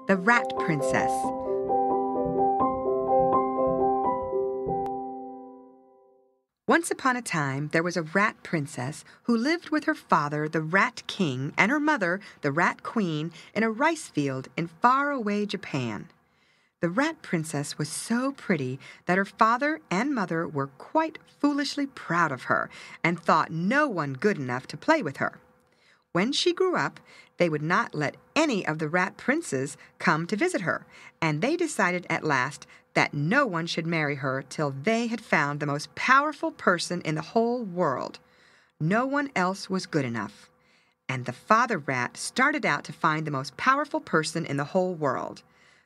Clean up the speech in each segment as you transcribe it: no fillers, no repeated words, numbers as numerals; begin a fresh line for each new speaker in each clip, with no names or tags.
The Rat Princess. Once upon a time, there was a rat princess who lived with her father, the Rat King, and her mother, the Rat Queen, in a rice field in faraway Japan. The rat princess was so pretty that her father and mother were quite foolishly proud of her and thought no one good enough to play with her. When she grew up, they would not let any of the rat princes come to visit her, and they decided at last that no one should marry her till they had found the most powerful person in the whole world. No one else was good enough. And the father rat started out to find the most powerful person in the whole world.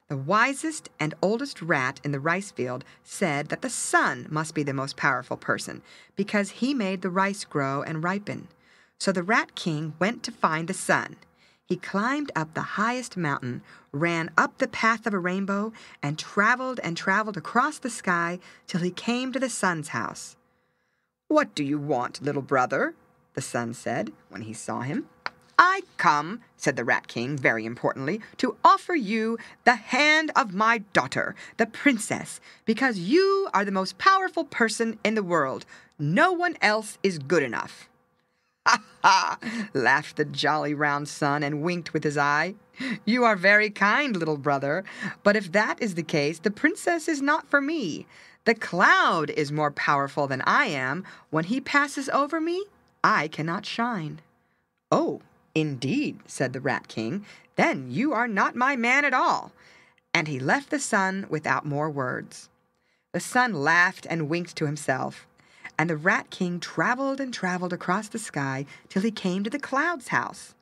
The wisest and oldest rat in the rice field said that the sun must be the most powerful person because he made the rice grow and ripen. So the Rat King went to find the sun. He climbed up the highest mountain, ran up the path of a rainbow, and traveled across the sky till he came to the sun's house. "What do you want, little brother?" the sun said when he saw him. "I come," said the Rat King very importantly, "to offer you the hand of my daughter, the princess, because you are the most powerful person in the world. No one else is good enough." "Ha, ha!" laughed the jolly round sun and winked with his eye. "You are very kind, little brother, but if that is the case, the princess is not for me. The cloud is more powerful than I am. When he passes over me, I cannot shine." "Oh, indeed," said the Rat King. "Then you are not my man at all." And he left the sun without more words. The sun laughed and winked to himself. And the Rat King traveled across the sky till he came to the cloud's house.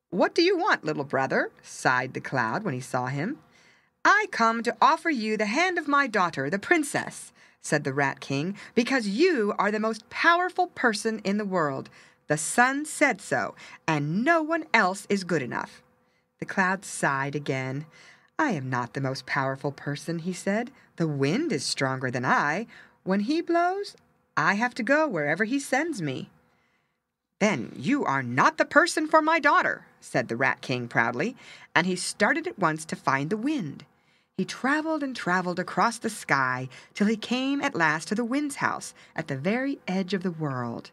"What do you want, little brother?" sighed the cloud when he saw him. "I come to offer you the hand of my daughter, the princess," said the Rat King, "because you are the most powerful person in the world. The sun said so, and no one else is good enough." The cloud sighed again. "I am not the most powerful person," he said. "The wind is stronger than I. When he blows, I have to go wherever he sends me." "Then you are not the person for my daughter," said the Rat King proudly, and he started at once to find the wind. He traveled across the sky till he came at last to the wind's house at the very edge of the world.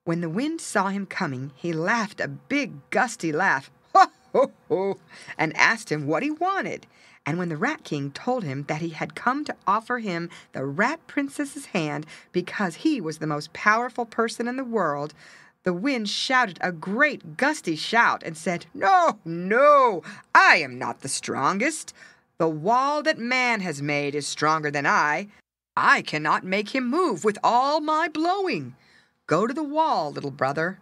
When the wind saw him coming, he laughed a big gusty laugh, "Ho, ho, ho," and asked him what he wanted. And when the Rat King told him that he had come to offer him the Rat Princess's hand because he was the most powerful person in the world, the wind shouted a great gusty shout and said, "No, no, I am not the strongest. The wall that man has made is stronger than I. I cannot make him move with all my blowing. Go to the wall, little brother."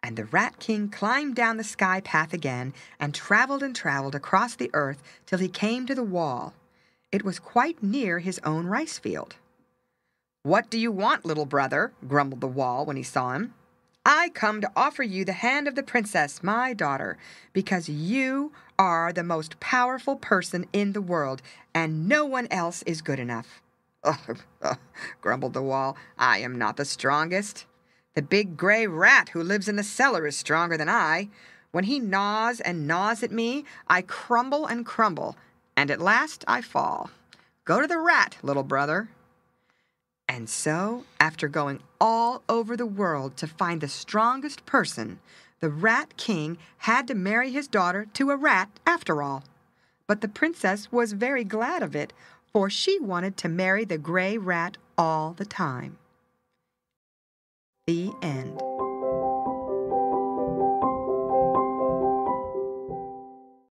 And the Rat King climbed down the sky path again and traveled across the earth till he came to the wall. It was quite near his own rice field. "What do you want, little brother?" grumbled the wall when he saw him. "I come to offer you the hand of the princess, my daughter, because you are the most powerful person in the world, and no one else is good enough." "Ugh, ugh," grumbled the wall. "I am not the strongest. The big gray rat who lives in the cellar is stronger than I. When he gnaws and gnaws at me, I crumble and crumble, and at last I fall. Go to the rat, little brother." And so, after going all over the world to find the strongest person, the Rat King had to marry his daughter to a rat after all. But the princess was very glad of it, for she wanted to marry the gray rat all the time. The end.